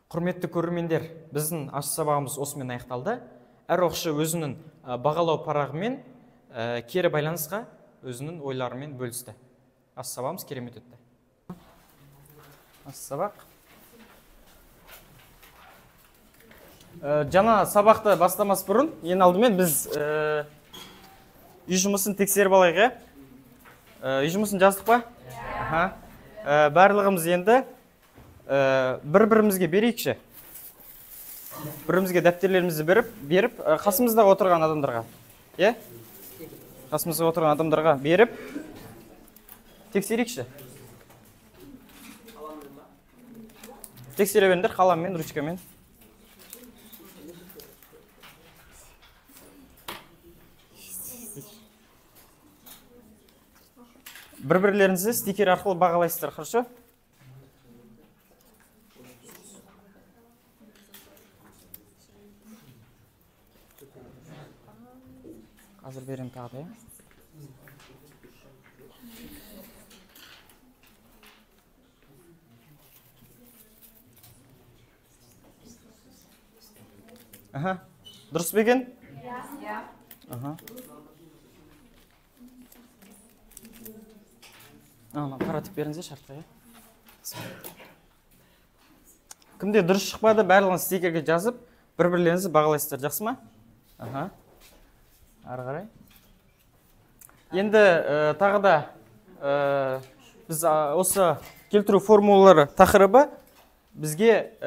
Құрметті көрермендер, біздің аш сабағымыз осымен аяқталды. Әр оқушы өзінің бағалау парағымен кері байланысқа өзінің ойларымен бөлісті. Аш сабағымыз керемет өтті. Аш сабақ. Жаңа сабақты бастамас бұрын, ең алдымен біз үй жұмысын тексеріп алайық. Үй жұмысын жаздық па? Барлығымыз енді бір-бірімізге берейікші. Бірімізге дәптерлерімізді беріп, қасымызда отырған адамдарға, қасымызда отырған адамдарға беріп, тексерейікші. Тексере беріңдер қаламмен, ручкамен. Бір-бірлеріңізді стикер арқылы бағалайсыздар, хорошо? Қазір берем тағы да. Дұрыс па екен? Қаратып беріңіздер шартқа. Кімде дұрыс шықпады, барлығын стикерге жазып, бір-бірлеріңізді бағалайсыздар, жақсы ма? Ары қарай. Енді тағы да біз осы келтіру формулалары тақырыбы бізге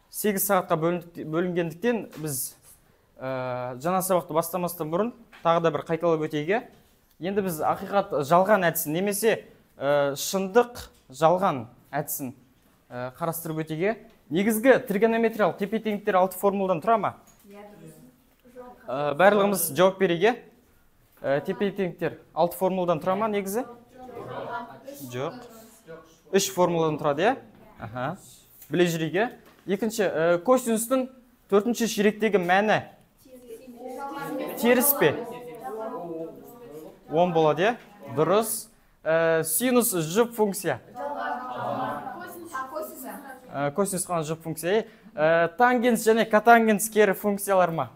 8 сағатқа бөлінгендіктен біз жаңа сабақты бастамастан бұрын тағы да бір қайталап өтейік. Енді біз ақиқат жалған әдісін немесе шындық жалған әдісін қарастырып өтейік. Негізгі тригонометриялық тепе-теңдіктер 6 формуладан тұра ма? Барлығымыз жауап берейік. Тепе-теңдіктер 6 формуладан тұра ма негізі? Жоқ. 3 формуладан тұрады, біле жүрейік. Екінші, косинустың 4-ші ширектегі мәні теріс пе? 10 болады, дұрыс. Синус жұп функция. Косинус қана жұп функция. Тангенс және котангенс кері функциялар ма?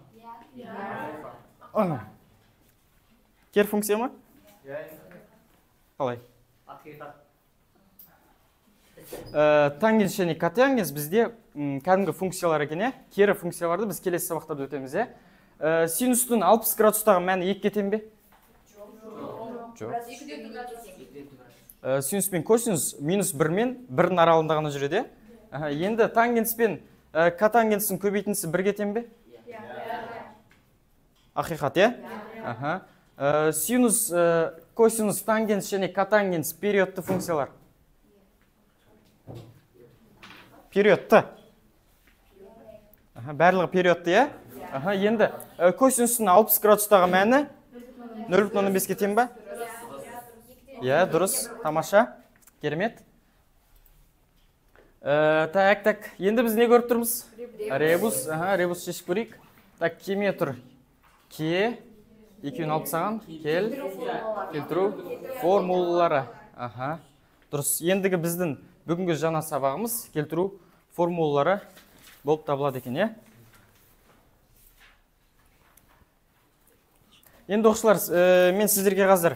Кері функция ма? Қалай? Тангенс және котангенс бізде кәдімгі функциялар екен, кері функцияларды біз келесі сабақтарда өтеміз. Синустың 60 градустағы мәні 2 кетен бе? Жоқ. Синус пен косинус минус 1 мен 1-дің аралығында ғана жүреді. Енді тангенс пен котангенстің көбейтіндісі 1 кетен бе? Ақиқат, Синус, косинус, тангенс және котангенс периодты функциялар. Периодты. Барлығы периодты, Енді косинустың 60 градустағы мәні 0,15 кетен ба? Дұрыс, тамаша, керемет. Так, енді біз не көріп тұрмыз? Ребус шешіп көрейік. Так, кеме тұр. Ке, екеуін алып саған, келтіру формулалары. Дұрыс, ендігі біздің бүгінгі жаңа сабағымыз келтіру формулалары болып табылады екен, Енді оқушылар, мен сіздерге қазір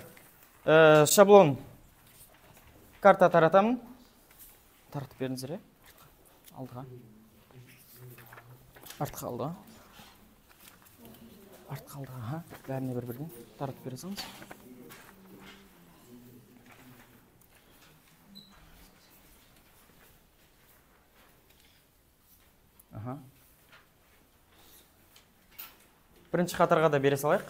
шаблон карта таратамын. Таратып беріңіздер, алдыға. Артқа алдыға. Артқа алдыға, бәріне бір-бірден таратып бересіңіз. Бірінші қатарға да бере салайық.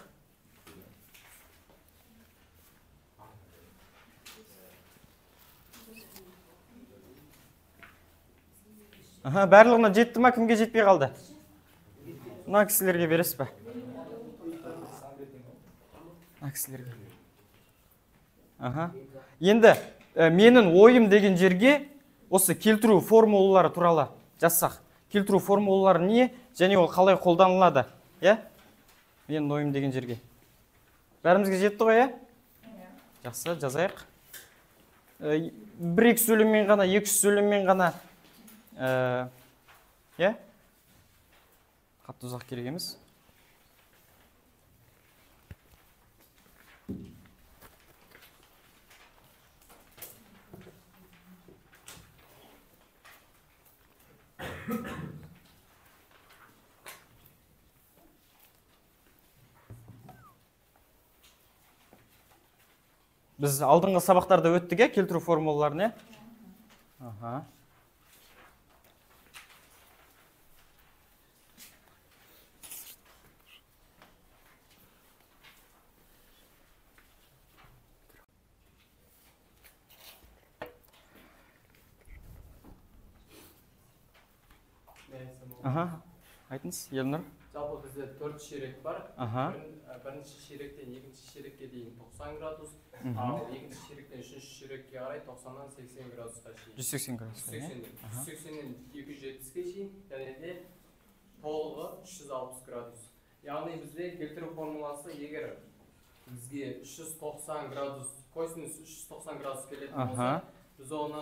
Барлығына жетті ма, кімге жетпей қалды? Мына кісілерге бересіз бе? Мына кісілерге. Енді менің ойым деген жерге осы келтіру формулалары туралы жазсақ. Келтіру формулалары не және ол қалай қолданылады? Менің ойым деген жерге. Бәрімізге жетті ғой, Жақсы, жазайық. Бір-екі сөйлеммен ғана, екі сөйлеммен ғана Иә? Қатты ұзақ керек емес. Біз алдыңғы сабақтарда өттік, келтіру формулаларын, Аха. Айтыңыз, Елнұр. Жалпы бізде 4 ширек бар. Бірінші ширектен екінші ширекке дейін 90 градус, ал екінші ширектен үшінші ширекке қарай 90-нан 80 градусқа шейін. 180 градусқа, 180-нен 270-ге шейін, және де толығы 360 градус. Яғни бізде келтіру формуласы егер бізге 390 градус, косинус 390 градус келетін болса, біз оны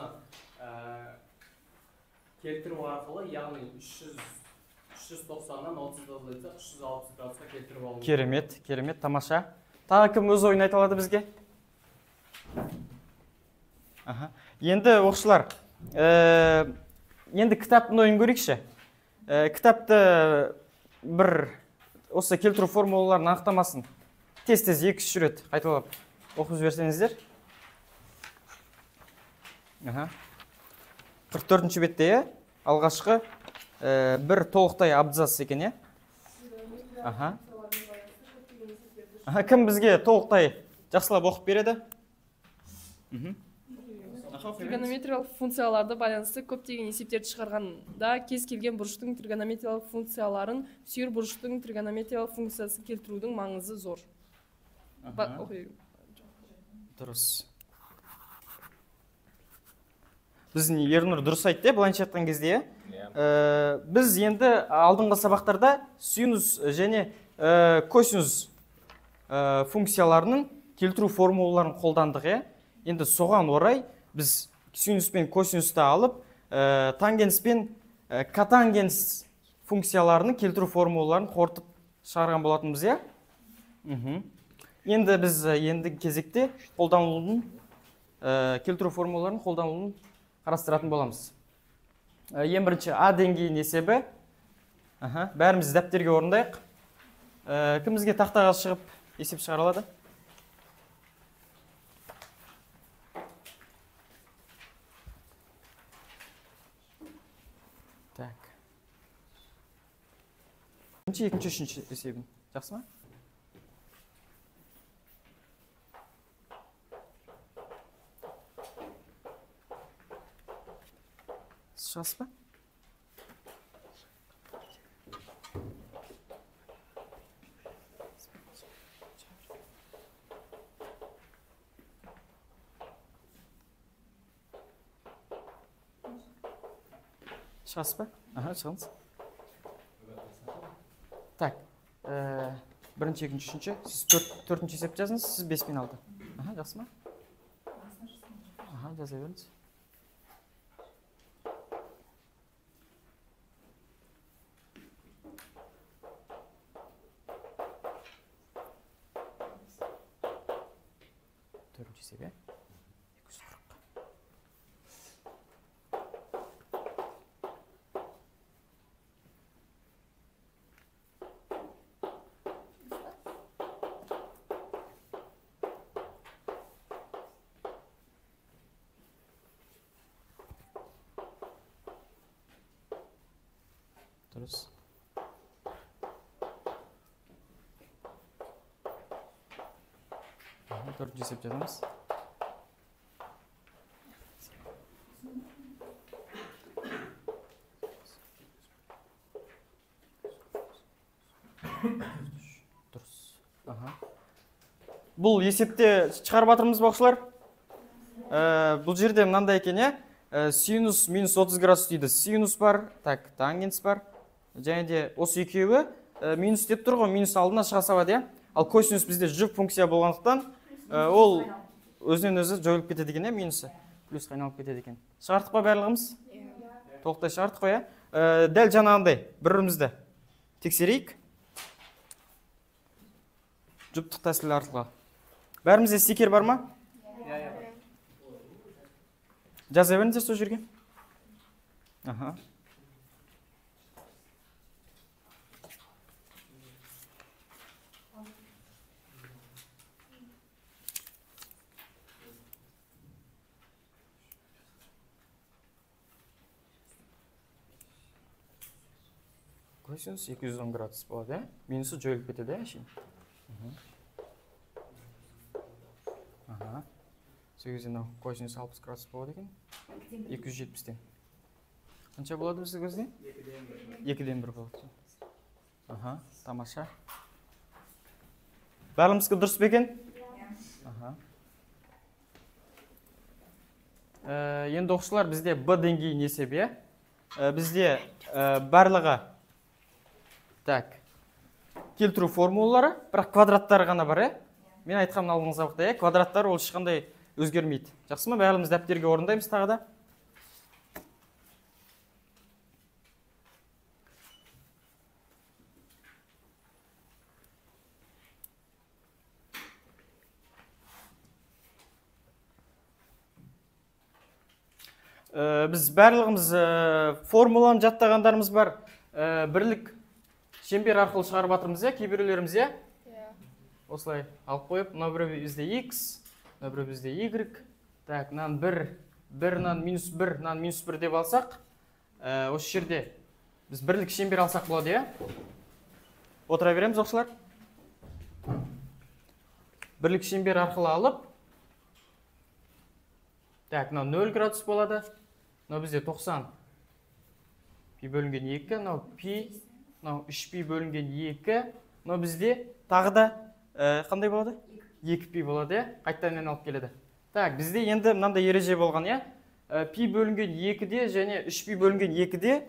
келтіру арқылы, яғни 390-нан 30-ды 360 градусқа келтіріп алу. Керемет, керемет, тамаша. Тағы кім өз ойын айта алады бізге? Енді оқушылар, енді кітаптың ойын көрейікші. Кітапты бір осы келтіру формулаларын анықтамасын тез-тез 2-3 рет қайталап оқып жіберсеңіздер. 44-ші бетте, алғашқы бір толықтай абзац екен, Кім бізге толықтай жақсылап оқып береді? Тригонометриялық функцияларды байланысты көптеген есептерді шығарғанда кез келген бұрыштың тригонометриялық функцияларын сүйір бұрыштың тригонометриялық функциясын келтірудің маңызы зор. Дұрыс. Біздің Ернұр дұрыс айтты, былайша айтқан кезде. Біз енді алдыңғы сабақтарда синус және косинус функцияларының келтіру формулаларын қолдандық. Енді соған орай біз синус пен косинусты алып, тангенс пен котангенс функцияларының келтіру формулаларын қорытып шығарған болатынбыз. Енді біз енді кезекте қолданылуын келтіру формулаларын қолданылуын қарастыратын боламыз. Ең бірінші А деңгейінің есебі. Бәріміз дәптерге орындайық. Кім бізге тақтаға шығып есеп шығара алады? Так. Бірінші, екінші, үшінші есебін. Жақсы ма? Шығасыз ба? Шығасыз ба? Шығыңыз. Так, бірінші, екінші, үшінші. Сіз төртінші есеп жазыңыз, сіз 5 пен 6. Жақсы ма? Жаза беріңіз. Төртінші есеп, 240. Дұрыс. Төртінші есеп жазамыз. Дұрыс. Бұл есепте шығарып жатырмыз бақшылар. Бұл жерде мынандай екен, синус минус 30 градус дейді. Синус бар, так, тангенс бар. Және де осы екеуі минус деп тұр ғой, минус алдына шыға салады. Ал косинус бізде жүк функция болғандықтан, ол өзінен өзі жойылып кетеді екен, минусы плюсқа айналып кетеді екен. Шығардық па барлығымыз? толықтай шығардық қой, дәл жаңағындай бір-бірімізді тексерейік. Жұптық тәсіл арқылы. Бәрімізде стикер бар ма? Жаза беріңіздер сол жерге. Аха. Косинус 210 градус болады, минусы жойылып кетеді, әшейін. 8-ден косинус 60 градус болады екен. 270-тен. Қанша болады бізді көзде? 2-ден 1 болады. Тамаша. Барлығымызға дұрыс ба екен? Енді оқушылар, бізде Б деңгейін есебе. Бізде барлығы келтіру формулалары, бірақ квадраттары ғана бар. Мен айтқанын алдыңызға бақтай, квадраттар ол ешқандай өзгермейді. Жақсы ма? Бәріміз дәптерге орындаймыз тағы да. Біз барлығымыз формуланы жаттағандарымыз бар. Бірлік шеңбер арқылы шығарып жатырмыз, кейбіреулеріміз, осылай алып қойып, мына біреу бізде x, мына біреу бізде y. Так, мынаны 1, мынаны минус 1, мынаны минус 1 деп алсақ, осы жерде біз бірлік шеңбер алсақ болады, Отыра береміз, оқушылар. Бірлік шеңбер арқылы алып, так, мына 0 градус болады. Мына бізде 90 пи бөлінген 2, мынау пи, мынау 3 пи бөлінген 2, мынау бізде тағы да қандай болады? 2 пи болады, қайтадан алып келеді. Так, бізде енді мынандай ереже болған, пи бөлінген 2-де және 3 пи бөлінген 2-де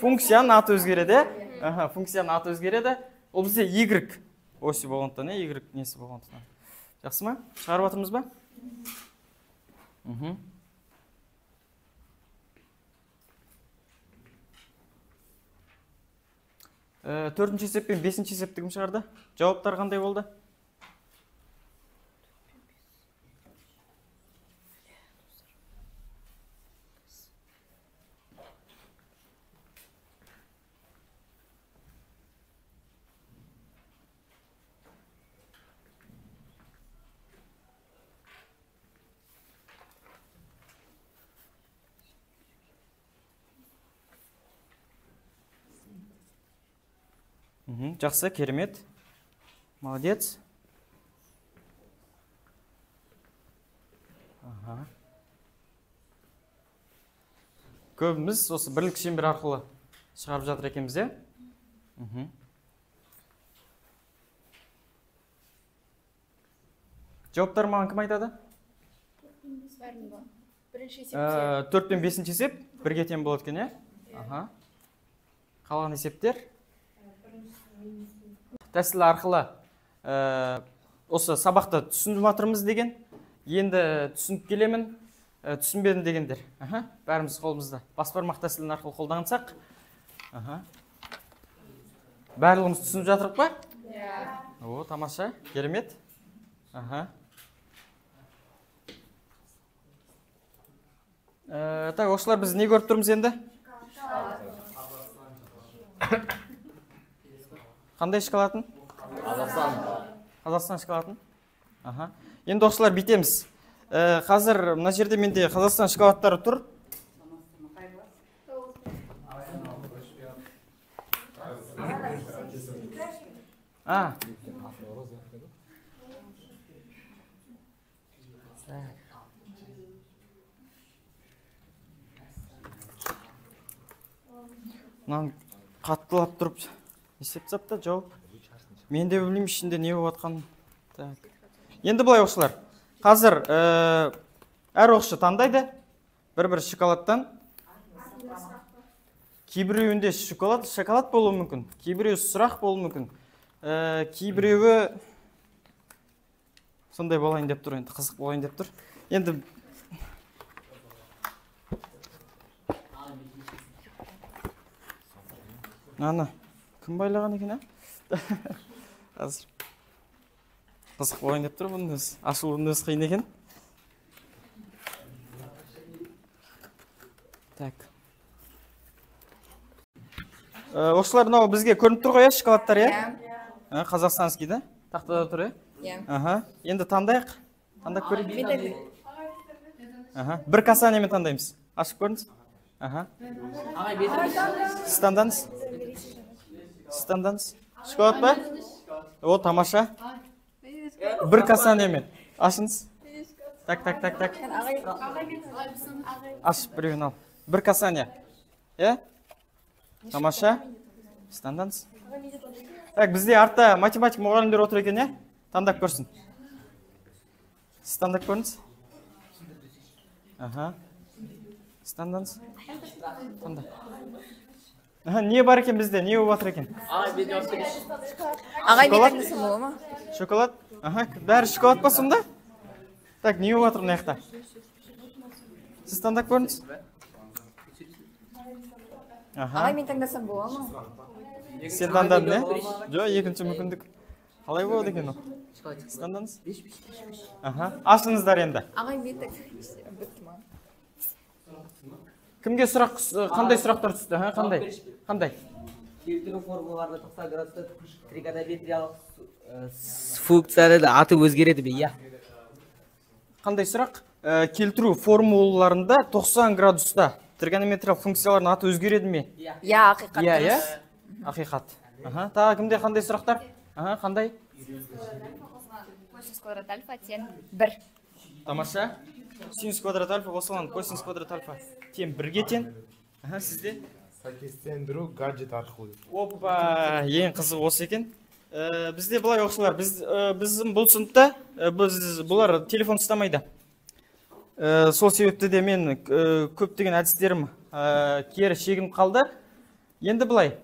функцияның аты өзгереді. Функцияның аты өзгереді. Ол бізде y оси болғандықтан, y несі болғандықтан. Жақсы ма? Шығарып жатырмыз ба? Төртінші есеп пен бесінші есепті кім шығарды? Жауаптар қандай болды? Жақсы, керемет. Молодец. Көбіміз осы бірлік шеңбер арқылы шығарып жатыр екенбіз, Жауаптар маған кім айтады? 4 пен 5 есеп бірге тең болады екен, Қалған есептер тәсіл арқылы осы сабақты түсініп жатырмыз деген, енді түсініп келемін, түсінбедім дегендер. Бәріміз қолымызда бас бармақ тәсілін арқылы қолдансақ, барлығымыз түсініп жатырық па? О, тамаша, керемет. Так, оқушылар, біз не көріп тұрмыз енді? Қандай шоколатын? Қазақстан шоколатын. Енді оқушылар бүйтеміз. Қазір мына жерде менде Қазақстан шоколадтары тұр. Мынаны қаттылап тұрып есеп сапта жауап. Мен де білмеймін ішінде не болып жатқанын. Енді былай оқушылар. Қазір әр оқушы таңдайды бір-бір шоколадтан. Кейбіреуінде шоколад болуы мүмкін, кейбіреуі сұрақ болуы мүмкін. Кейбіреуі сондай болайын деп тұр, енді қызық болайын деп тұр. Енді Ана, кім байлаған екен, Қазір. Қызық болайын деп тұр, бұның өзі. Ашылуының өзі қиын екен. Так. Осылар мынау бізге көрініп тұр ғой, шоколадтар, Қазақстанский, да? Тақтада тұр, Енді таңдайық. Таңдап көрейік. Бір касаниемен таңдаймыз. Ашып көріңіз. Сіз шоколад ба? О, тамаша. Бір касаниемен. Ашыңыз. Так. Ашып біреуін ал. Бір касания. Тамаша. Таңдаңыз. Так, бізде артта математик мұғалімдер отыр екен, Таңдап көрсін. Сіз таңдап көріңіз. Таңдаңыз. Не бар екен бізде? Не болып жатыр екен? Ағай, мен таңдасам бола ма? Шоколад? Бәрі шоколад ба сонда? Так, не болып жатыр мына жақта? Сіз таңдап көріңіз. Ағай, мен таңдасам бола ма? Сен таңдадың, Жоқ, екінші мүмкіндік. Қалай болады екен ол? Сіз таңдаңыз. Ашыңыздар енді. Ағай, мен таңдасам бітті ма? Кімге қандай сұрақтар түсті? Қандай? Келтіру формулаларда 90 градуста тригонометриялық функцияны аты өзгереді бе? Қандай сұрақ? Келтіру формулаларында 90 градуста тригонометриялық функциялардың аты өзгереді ме? Ақиқат. Ақиқат. Тағы кімде қандай сұрақтар? Қандай? Косинус квадрат альфа тең 1. Тамаша. Синус квадрат альфа қосылған косинус квадрат альфа тең 1-ге тең. Сізде? Сәйкестендіру гаджет арқылы. Опа, ең қызық осы екен. Бізде бұлай оқушылар, біздің бұл сыныпта бұлар телефон ұстамайды. Сол себепті де мен көптеген әдістерім кері шегініп қалды. Енді бұлай.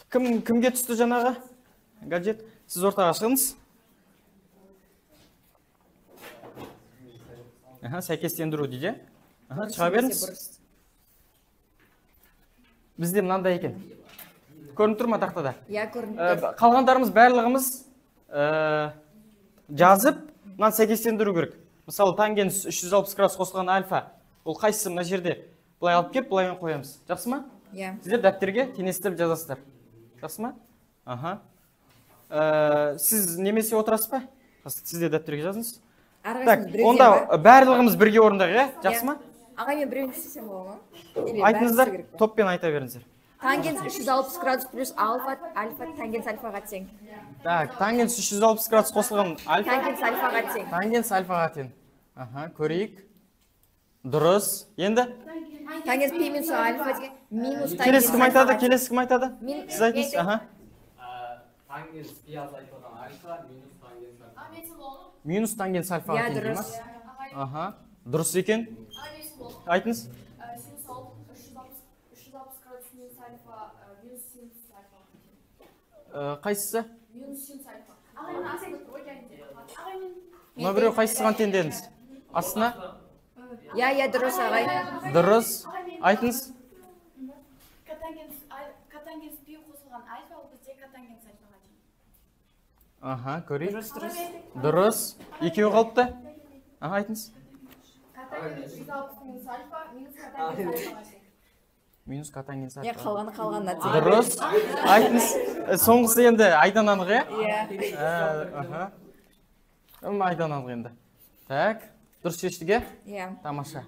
Кімге түсті жаңағы? Гаджет. Сіз ортаға шығыңыз. Сәйкестендіру дейді. Шыға беріңіз. Бізде мынандай екен. Көрініп тұр ма тақтада? Көрініп тұр. Қалғандарымыз барлығымыз жазып, мынаны сәйкестендіру керек. Мысалы, тангенс 360 градус қосылған альфа. Ол қайсысы мына жерде? Бұлай алып кеп, бұлай қоямыз. Жақсы ма? Сіздер дәптерге теңестіріп жазасыздар. Жақсы ма? Сіз немесе отырасыз ба? Сізде дәптерге жазыңыз. Онда барлығымыз бірге орындайық, жақсы ма? Ағай, мен біреуін істесем бола ма? Айтыңыздар, топпен айта беріңіздер. Тангенс 360 градус плюс альфа тангенс альфаға тең. Так, тангенс 360 градус қосылған альфа. Тангенс альфаға тең. Тангенс альфаға тең. Көрейік. Дұрыс. Енді? Тангенс пи минус альфа тең. Минус тангенс. Келесі кім айтады? Сіз айтыңыз. Тангенс пи азайтылған альфа минус тангенс альфа. Минус тангенс альфаға тең дейміз. Дұрыс екен. Айтыңыз. Синус 360 градус минус альфа минус синус альфа. Қайсысы? Минус синус альфа. Ағаймен асайды тұр ғой. Мына біреу қайсысыған тең дедіңіз? Астына? Дұрыс ағай. Дұрыс. Айтыңыз. Катангенс пи қосылған альфа, ол бізде катангенс альфаға тең. Көрейік. Дұрыс. Екеуі қалыпты. Айтыңыз. Катангенс 360 минус альфа минус катангенс альфаға тең. Минус катангенс альфа. Қалғаны тең. Дұрыс. Айтыңыз. Соңғысы енді айдан анық, Айдан анық енді. Так. Дұрыс шештіге? Тамаша.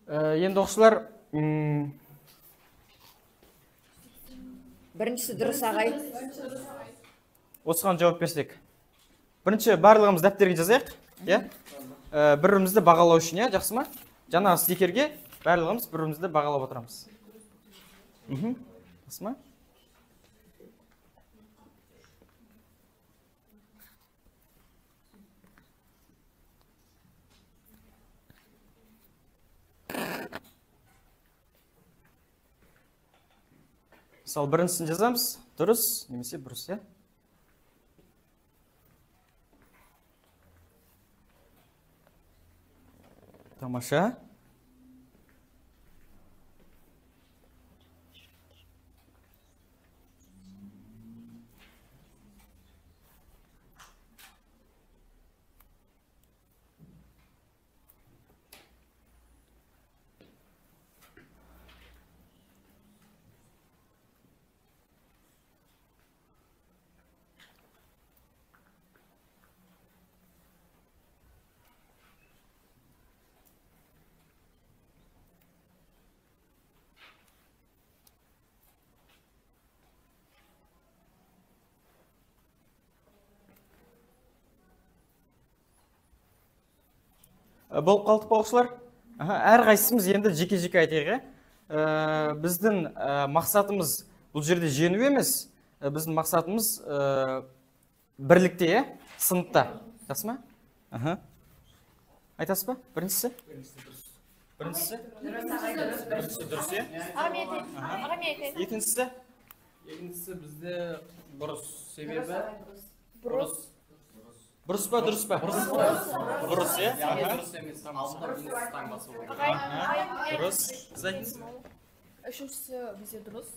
Енді оқушылар, біріншісі дұрыс ағай. Осыған жауап берсек. Бірінші барлығымыз дәптерге жазайық. Бірімізді бағалау үшін, жақсы ма? Жаңағы стикерге барлығымыз бірімізді бағалап отырамыз. Жақсы ма? Мысалы, біріншісін жазамыз, дұрыс, немесе бұрыс, Тамаша. Болып қалдық оқушылар. Әрқайсымыз енді жеке-жеке айтайық. Біздің мақсатымыз бұл жерде жеңу емес. Біздің мақсатымыз бірлікте, сыныпта. Жақсы ма? Айтасыз ба? Біріншісі? Біріншісі дұрыс, е? Екіншісі? Екіншісі бізде бұрыс. Себебі Бұрыс па, дұрыс па? Бұрыс, е? дұрыс емес, алдында минус таңбасы болады. Дұрыс. Сіз айтыңыз? Үшіншісі бізде дұрыс.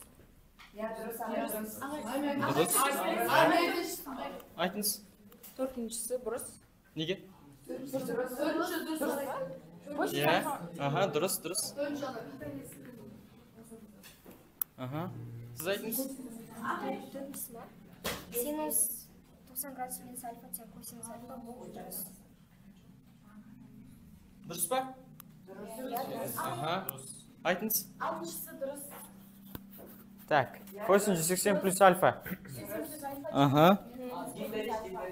Дұрыс. Айтыңыз. Төртіншісі бұрыс. Неге? Дұрыс. Сіз айтыңыз? Синус 90 градус минус альфа тең косинус альфа бұл дұрыс. Дұрыс па? Дұрыс. Айтыңыз? Алтыншысы дұрыс. Так, косинус 180 плюс альфа.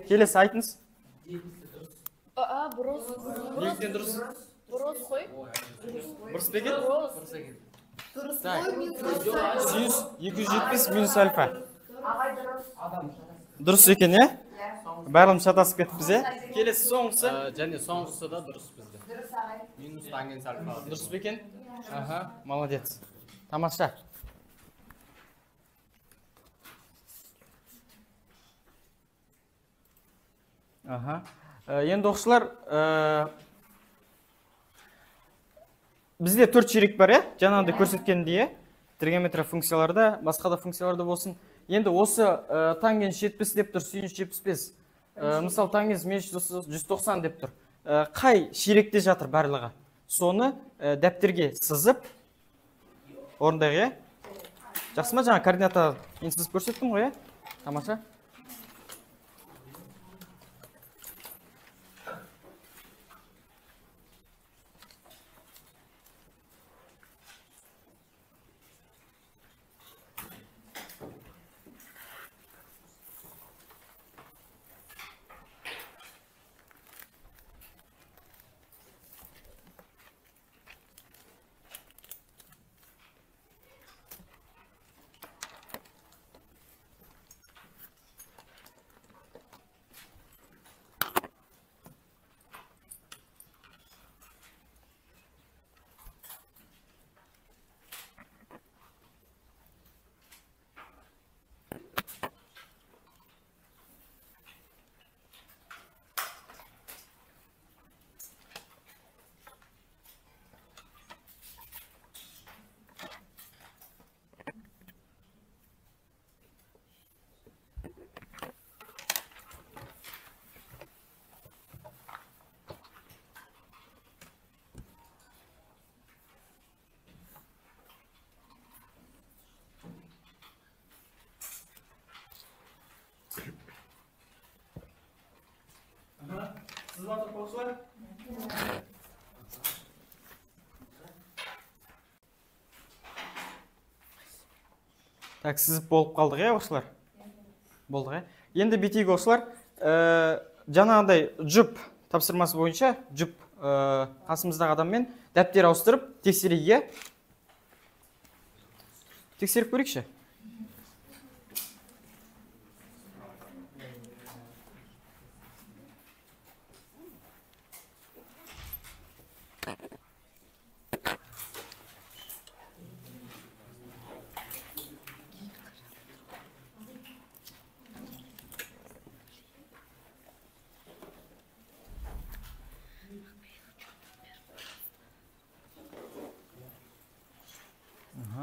Келесі айтыңыз? Бұрыс. Неліктен дұрыс? Бұрыс қой. Бұрыс па екен? Так, синус 270 минус альфа. Дұрыс екен, е? Барлығымыз шатасып кетіппіз, е? Келесі соңғысы? Және соңғысы да дұрыс бізде. Минус тангенс альфа. Дұрыс па екен? Молодец. Тамаша. Енді оқушылар, бізде 4 ширек бар, е? Жаңағыдай көрсеткендей, е? Тригонометрия функцияларда, басқа да функцияларда болсын. Енді осы тангенс 70 деп тұр, синус 75. Мысалы, тангенс минус 190 деп тұр. Қай ширекте жатыр барлығы? Соны дәптерге сызып, орындайық, е? Жақсы ма, жаңа координата сызып көрсеттім ғой, е? Тамаша. Так, сізіп болып қалдық, е, оқушылар? Болдық, е? Енді бетейік, оқушылар. Жаңағыдай жұп тапсырмасы бойынша, жұп қасымыздағы адаммен дәптер ауыстырып, тексерейге. Тексеріп көрейікші.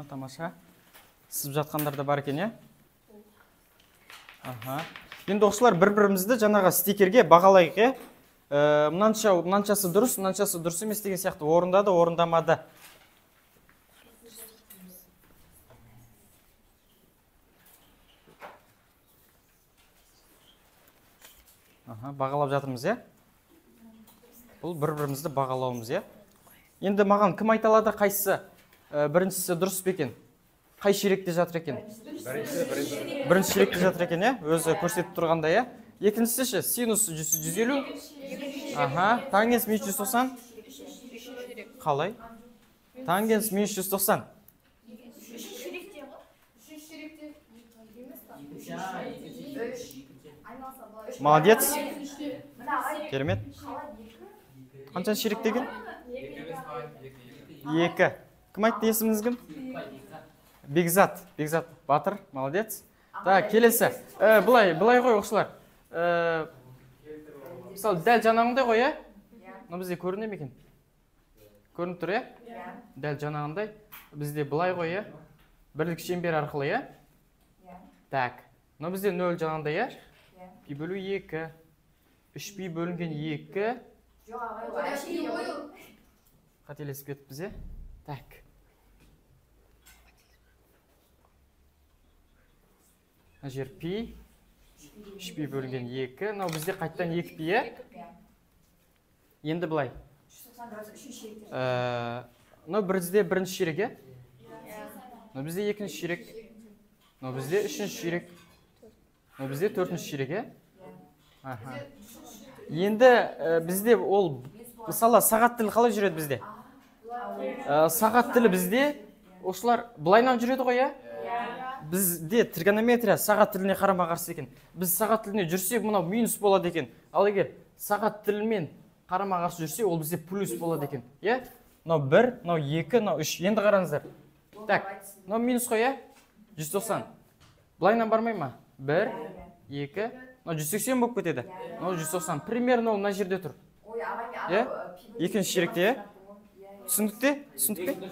тамаша. Сызып жатқандар да бар екен, иә? Енді оқушылар бір-бірімізді жаңағы стикерге бағалайық, иә? Мынаншасы дұрыс емес деген сияқты орындады, орындамады. Бағалап жатырмыз, иә? Бұл бір-бірімізді бағалауымыз, иә? Енді маған кім айта алады, қайсысы біріншісі дұрыс па екен? Қай ширекте жатыр екен? Бірінші ширекте жатыр екен, иә? Өзі көрсетіп тұрғанда, иә? Екіншісі ше, синус 150. Тангенс минус 190. Қалай? Тангенс минус 190. Молодец. Керемет. Қанша ширек деген? 2. Кім айтты, есіміңіз кім? Бекзат. Батыр. Молодец. Так, келесі. Бұлай ғой оқушылар. Мысалы, дәл жанағындай ғой, иә? Но бізде көріне ме екен? Көрініп тұр, иә? Дәл жанағындай. Бізде бұлай ғой, иә? Бірлік шеңбер арқылы, иә? Так. Но бізде 0 жанағындай, иә? Пи бөлу 2. 3 пи бөлінген 2. Қателесіп кетіп бізде. Так. Жер пи. 3 пи бөлінген 2. Нау бізде қайттан 2 пи, е? Енді бұлай. Нау бізде бірінші ширек, е? Нау бізде екінші ширек. Нау бізде үшінші ширек. Нау бізде төртінші ширек, е? Енді бізде ол, мысалы, сағат тілі қалай жүреді бізде? Сағат тілі бізде, оқушылар, бұлайнан жүреді ғой, е? Бізде тригонометрия сағат тіліне қарама-қарсы екен. Біз сағат тіліне жүрсек, мұнау минус болады екен. Ал егер сағат тілімен қарама-қарсы жүрсе, ол бізде плюс болады екен. Е? Мынау 1, мынау 2, мынау 3. Енді қараңыздар. Так, мынау минус қой, е? 190. Бұлайнан бармай ма? 1, 2, мынау 180 болып кетеді. Мынау 190. Примерно ол мына жерде тұр. Е? Екінші ширекте, е? Түсіндік пе?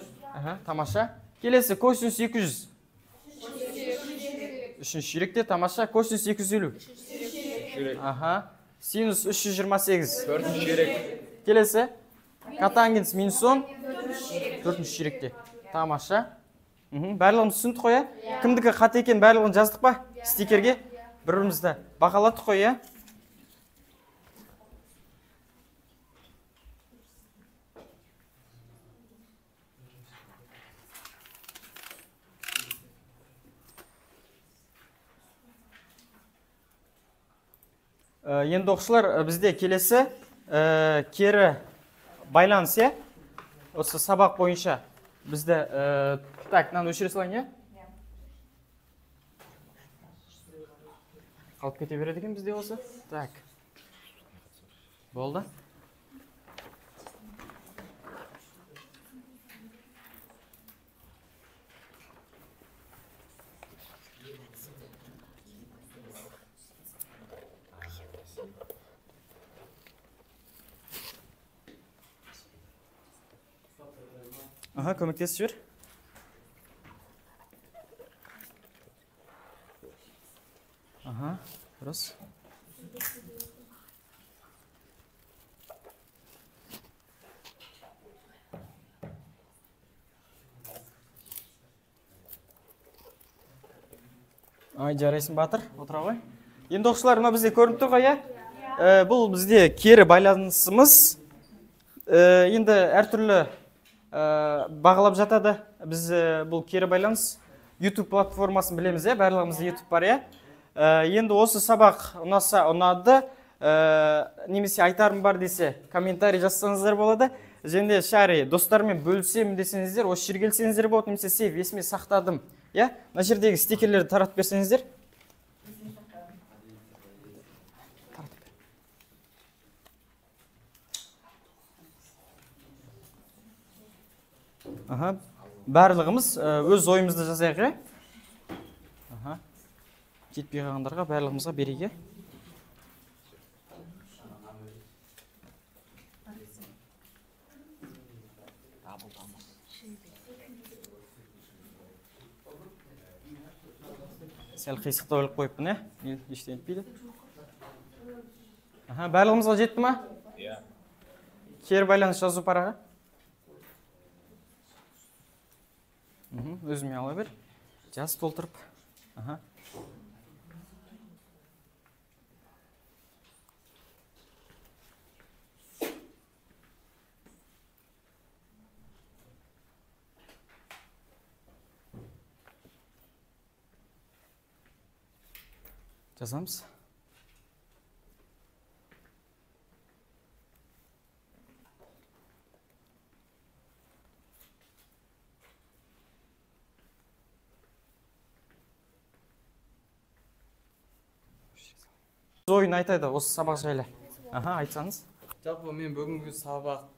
Тамаша. Келесі косинус 200. Үшінші ширекте, тамаша. Косинус 250. Синус 328. Төртінші ширек. Келесі. Котангенс минус 10. Төртінші ширекте. Тамаша. Барлығын түсіндік қой, е? Кімдікі қате екен барлығын жаздық па? Стикерге. Бір-бірімізді бағалаттық қой, е? Енді оқушылар, бізде келесі кері байланыс, е? Осы сабақ бойынша бізде, так, мынаны өшіре салайын, е? Қалып кете береді екен бізде осы. Так. Болды. Көмектесіп жібер. Дұрыс. Жарайсың, Батыр, отыра ғой. Енді оқушылар, мына бізде көрініп тұр ғой, е? Бұл бізде кері байланысымыз. Енді әртүрлі бағалап жатады. Біз бұл кері байланыс YouTube платформасын білеміз, е? Барлығымызда YouTube бар, е? Енді осы сабақ ұнады, немесе айтарым бар десе, комментарий жазсаңыздар болады. Және шари достармен бөлісемін десеңіздер, осы жерге келсеңіздер болады, немесе сейв, есіме сақтадым. Мына жердегі стикерлерді таратып берсеңіздер. Барлығымыз өз ойымызды жазайық, е? Жетпей қалғандарға барлығымызға берейік, е? сәл қисықтау іліп қойыппын, ештеңе етпейді. Барлығымызға жетті ма? Иә. Кері байланыс жазу параға. Өзіме ала бер. Жаз толтырып. Жазамыз. Ойын айтайды осы сабақ жайлы. Айтсаңыз. Жалпы мен бүгінгі сабақ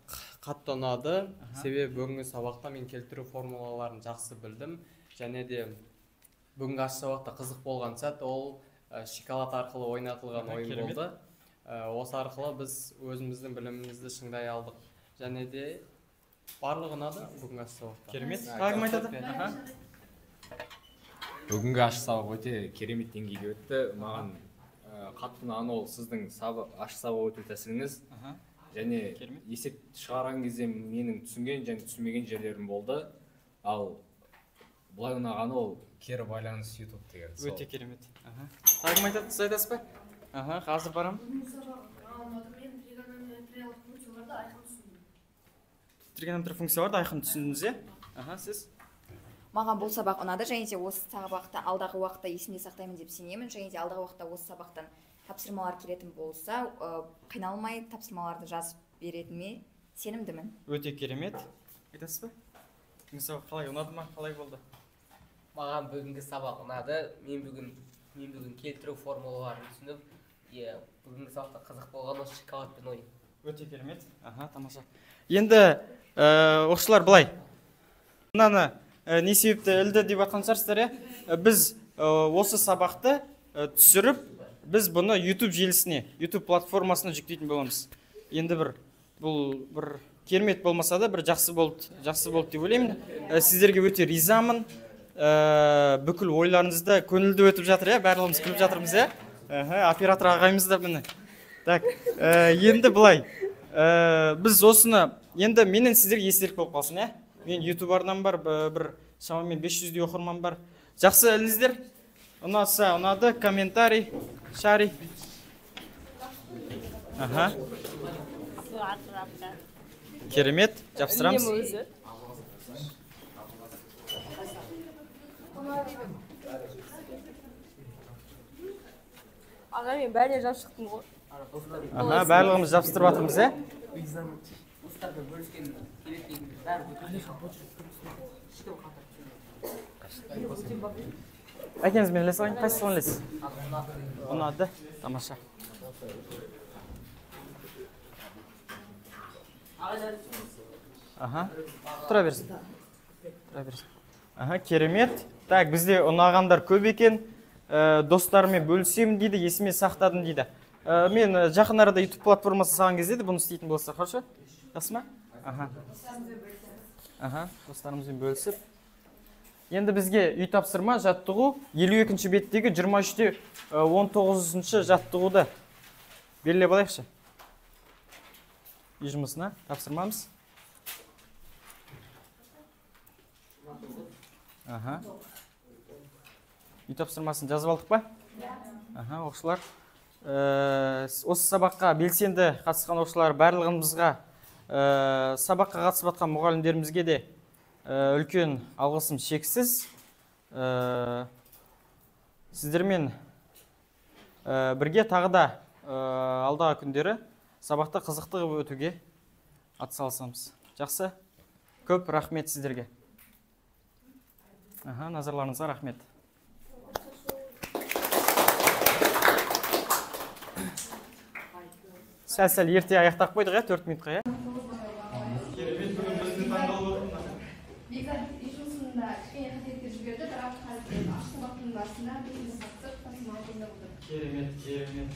қатты ұнады. Себебі бүгінгі сабақта мен келтіру формулаларын жақсы білдім. Және де бүгінгі аш сабақта қызық болған сәт ол шоколад арқылы ойнатылған ойын болды. Осы арқылы біз өзіміздің білімімізді шыңдай алдық. Және де барлығы ұнады бүгінгі аш сабақта. Керемет. Қағым айтады? Бүгінгі аш сабақ өте керемет деңгейге өтті. Маған қатты ұнаған ол сіздің аш сабақ өту тәсіліңіз. Және есеп шығарған кезде менің түсінген және түсінбеген жерлерім болды. Ал бұлай ұнағаны ол кері байланыс YouTube деген. Өте керемет. Қағым айтады, сіз айтасыз ба? Қазір барам. Тригонометрия функцияларды айқын түсіндіңіз, сіз? Маған бұл сабақ ұнады, және де осы сабақта алдағы уақытта есімде сақтаймын деп сенемін, және де алдағы уақытта осы сабақтан тапсырмалар келетін болса, қиналмай тапсырмаларды жазып беретіме сенімдімін. Өте керемет. Айтасыз ба? Бүгінгі сабақ қалай ұнады ма? Қалай болды? Маған бүгінгі сабақ ұнады. Мен бүгін келтіру формулаларын түсініп, бүгінгі сабақта қызық болған осы шоколадпен ойын. Өте керемет. Тамаша. Енді оқушылар былай. Мынаны не себепті ілді деп жатқан шығарсыздар, біз осы сабақты түсіріп, біз бұны YouTube желісіне, YouTube платформасына жүктейтін боламыз. Енді бұл бір керемет болмаса да, бір жақсы болды деп ойлаймын. Сіздерге өте ризамын. Бүкіл ойларыңызды көңілді өтіп жатыр, барлығымыз күліп жатырмыз, оператор ағайымыз да міне. Так, енді былай. Біз осыны, енді менен сіздерге естелік болып қалсын, Мен YouTube арнам бар, бір шамамен 500-дей оқырман бар. Жақсы іліңіздер. Ұнаса, ұнады, комментарий, шарий. Керемет, жапсырамыз. Аға, мен бәріне жап шықтым ғой. Барлығымыз жапсытырып атырмыз, Әкеңіз мен ілесі ғайын, қайсы соң ілесі? Ұнады, тамаша. Тұра берсін. Керемет. Так, бізде ұнағандар көп екен. Достарымен бөлісемін дейді, есіме сақтадым дейді. Мен жақын арада YouTube платформасы саған кездеді, бұны істейтін болса, қаршы? Жақсы ма? Достарымызбен бөлісіп. Енді бізге үй тапсырма жаттығу 52-ші беттегі 23-те 19-ші жаттығуды белгілеп алайықшы. Үй жұмысына тапсырмамыз. Үй тапсырмасын жазып алдық па? Оқушылар. Осы сабаққа белсенді қатысқан оқушылар барлығымызға, сабаққа қатысып жатқан мұғалімдерімізге де үлкен алғысым шексіз. Сіздермен бірге тағы да алдағы күндері сабақта қызықты өтуге атсалысамыз. Жақсы? Көп рахмет сіздерге. Назарларыңызға рахмет. Сәл ерте аяқтап қойдық, 4 минутқа. Керемет, бүгін біздің таңдалып отырмыз. Бекат жұмысында кішкене қателіктер жіберді, бірақ аш сабақтың басында бекінді сақтық тапсырмалы жолдап отыр. Керемет.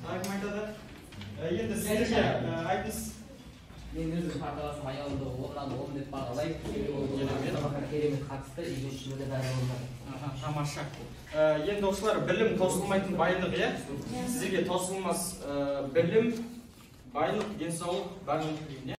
Айым айтады. Енді сіздерге айтыңыз. мен өзім парталасым аялымды 10-нан 10 деп бағалаймын. Керемет қатысты, үйреншілігі де бәрі болып жатыр. Тамаша. Енді осылар білім тосылмайтын байлық, иә? Сіздерге тосылмас білім, байлық, денсаулық, барлығы